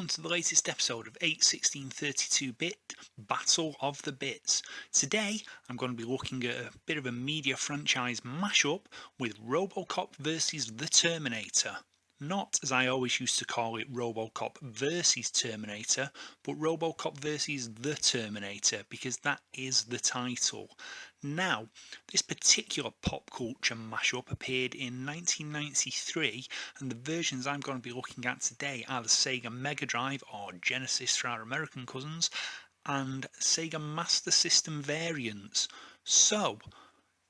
welcome to the latest episode of 8/16/32-bit Battle of the Bits. Today I'm going to be looking at a bit of a media franchise mashup with Robocop vs The Terminator. Not, as I always used to call it, Robocop vs Terminator, but Robocop vs The Terminator, because that is the title. Now, this particular pop culture mashup appeared in 1993, and the versions I'm going to be looking at today are the Sega Mega Drive, or Genesis for our American cousins, and Sega Master System variants. So,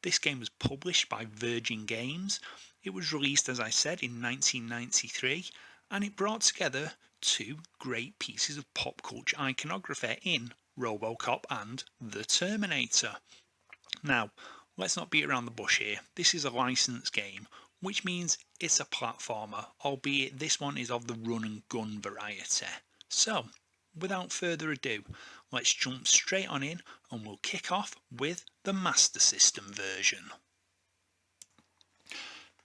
this game was published by Virgin Games. It was released, as I said, in 1993, and it brought together two great pieces of pop culture iconography in Robocop and The Terminator. Now, let's not beat around the bush here. This is a licensed game, which means it's a platformer, albeit this one is of the run and gun variety. So, without further ado, let's jump straight on in and we'll kick off with the Master System version.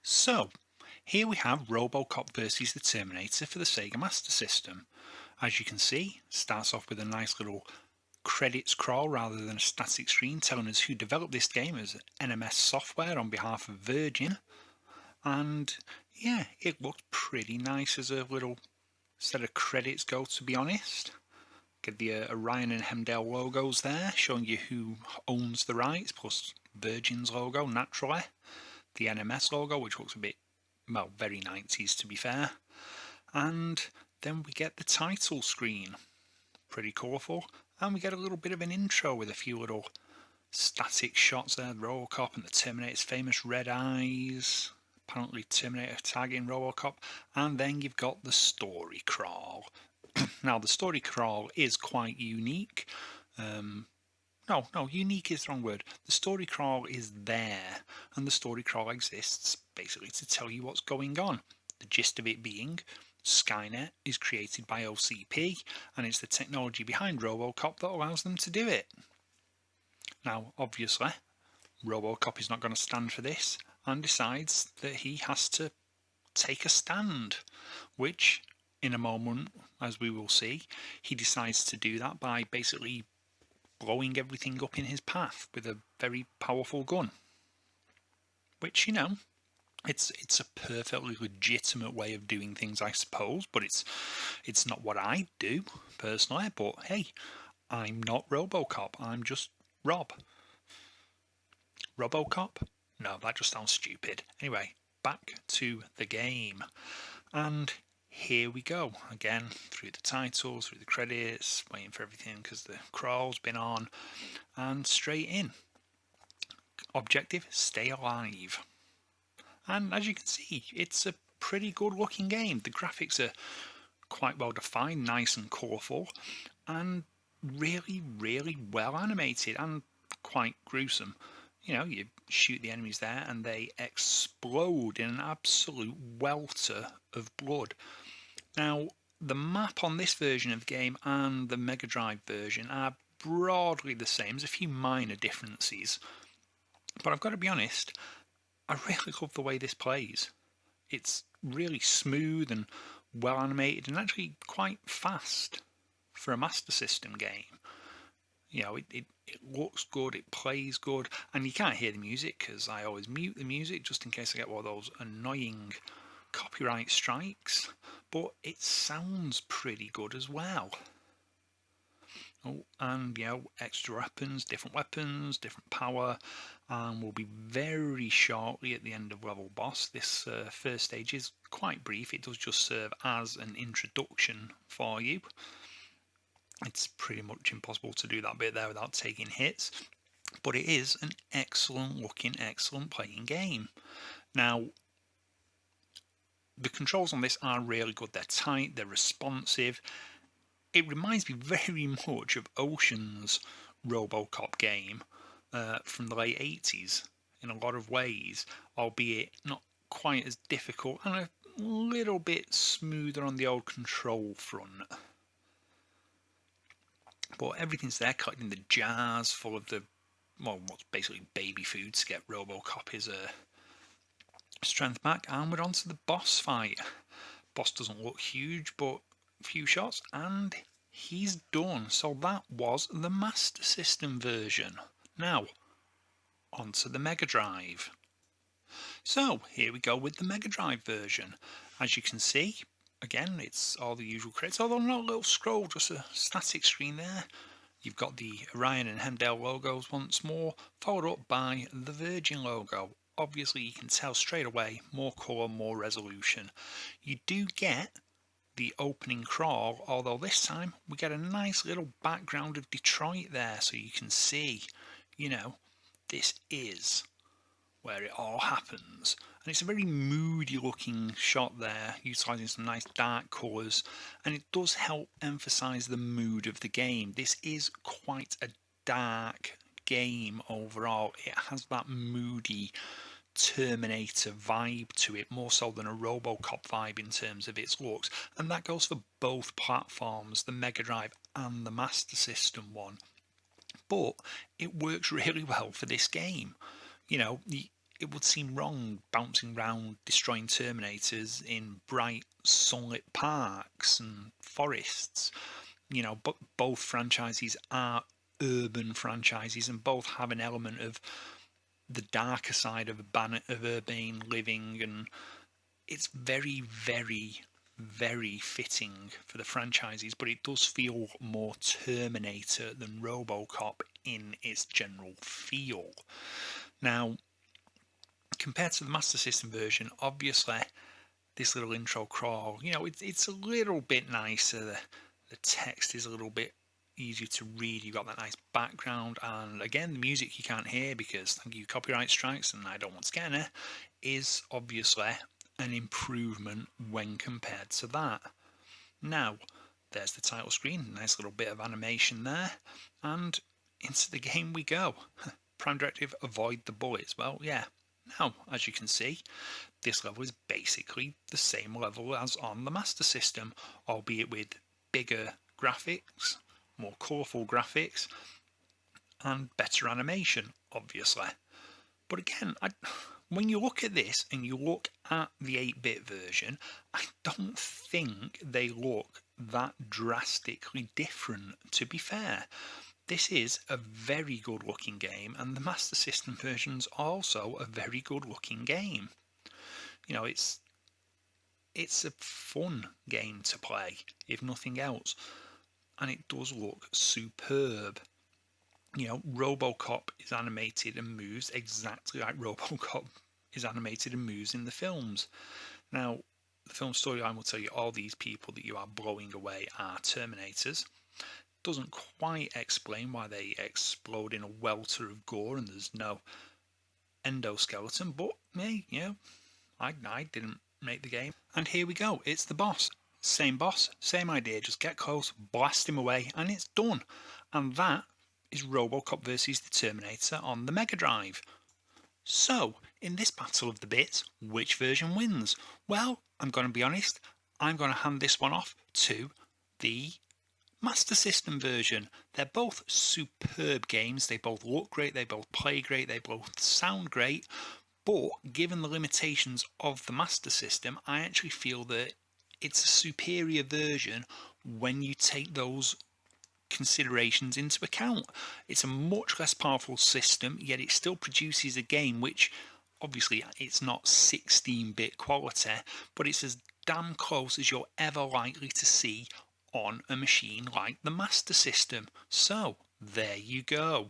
So, here we have Robocop vs The Terminator for the Sega Master System. As you can see, it starts off with a nice little credits crawl rather than a static screen telling us who developed this game as NMS Software on behalf of Virgin. And yeah, it looked pretty nice as a little set of credits go, to be honest. Get the Orion and Hemdale logos there, showing you who owns the rights, plus Virgin's logo, naturally. The NMS logo, which looks a bit, well, very 90s to be fair. And then we get the title screen. Pretty colourful. And we get a little bit of an intro with a few little static shots there. Robocop and the Terminator's famous red eyes. Apparently Terminator tagging Robocop. And then you've got the story crawl. Now, the story crawl is quite unique. No, unique is the wrong word. The story crawl is there, and the story crawl exists basically to tell you what's going on. The gist of it being, Skynet is created by OCP, and it's the technology behind Robocop that allows them to do it. Now, obviously, Robocop is not going to stand for this, and decides that he has to take a stand, which, in a moment, as we will see, he decides to do that by basically blowing everything up in his path with a very powerful gun. Which, you know, it's a perfectly legitimate way of doing things, I suppose, but it's not what I do personally. But hey, I'm not Robocop, I'm just Rob. Robocop? No, that just sounds stupid. Anyway, back to the game. And here we go, again, through the titles, through the credits, waiting for everything because the crawl's been on, and straight in. Objective, stay alive. And as you can see, it's a pretty good looking game. The graphics are quite well defined, nice and colourful, and really, really well animated and quite gruesome. You know, you shoot the enemies there and they explode in an absolute welter of blood. Now, the map on this version of the game and the Mega Drive version are broadly the same. There's a few minor differences. But I've got to be honest, I really love the way this plays. It's really smooth and well animated and actually quite fast for a Master System game. You know, it looks good, it plays good, and you can't hear the music because I always mute the music just in case I get one of those annoying copyright strikes, but it sounds pretty good as well. Oh, and you know, extra weapons, different power, and we'll be very shortly at the end of level boss. This first stage is quite brief, it does just serve as an introduction for you. It's pretty much impossible to do that bit there without taking hits, but it is an excellent looking, excellent playing game. Now, the controls on this are really good, they're tight, they're responsive. It reminds me very much of Ocean's Robocop game from the late 80s in a lot of ways, albeit not quite as difficult and a little bit smoother on the old control front. But everything's there, collecting the jars full of the, well, what's basically baby food to get Robocop his strength back, and we're on to the boss fight. Boss doesn't look huge, but few shots, and he's done. So that was the Master System version. Now, onto the Mega Drive. So here we go with the Mega Drive version. As you can see, again, it's all the usual credits, although not a little scroll, just a static screen there. You've got the Orion and Hemdale logos once more, followed up by the Virgin logo. Obviously you can tell straight away, more colour, more resolution. You do get the opening crawl, although this time we get a nice little background of Detroit there, so you can see, you know, this is where it all happens. And it's a very moody looking shot there, utilising some nice dark colours, and it does help emphasise the mood of the game. This is quite a dark game overall. It has that moody Terminator vibe to it, more so than a Robocop vibe in terms of its looks, and that goes for both platforms, the Mega Drive and the Master System one. But it works really well for this game. You know, it would seem wrong bouncing around destroying Terminators in bright sunlit parks and forests. You know, but both franchises are urban franchises and both have an element of the darker side of urban living, and it's very, very, very fitting for the franchises, but it does feel more Terminator than Robocop in its general feel. Now, compared to the Master System version, obviously this little intro crawl, you know, it's a little bit nicer. The text is a little bit easier to read. You've got that nice background, and again, the music you can't hear because, thank you, copyright strikes, and I don't want to get any, is obviously an improvement when compared to that. Now, there's the title screen, nice little bit of animation there, and into the game we go. Prime directive, avoid the bullets. Well, yeah. Now, as you can see, this level is basically the same level as on the Master System, albeit with bigger graphics, more colourful graphics, and better animation, obviously. But again, when you look at this and you look at the 8-bit version, I don't think they look that drastically different, to be fair. This is a very good looking game, and the Master System version's also a very good looking game. You know, it's a fun game to play, if nothing else, and it does look superb. You know, Robocop is animated and moves exactly like Robocop is animated and moves in the films. Now, the film storyline will tell you all these people that you are blowing away are Terminators. Doesn't quite explain why they explode in a welter of gore and there's no endoskeleton, but me, you know, I didn't make the game. And here we go, it's the boss. Same boss, same idea, just get close, blast him away, and it's done. And that is Robocop vs The Terminator on the Mega Drive. So, in this battle of the bits, which version wins? Well, I'm going to be honest, I'm going to hand this one off to the Master System version. They're both superb games, they both look great, they both play great, they both sound great, but given the limitations of the Master System, I actually feel that it's a superior version when you take those considerations into account. It's a much less powerful system, yet it still produces a game which, obviously, it's not 16-bit quality, but it's as damn close as you're ever likely to see on a machine like the Master System. So, there you go.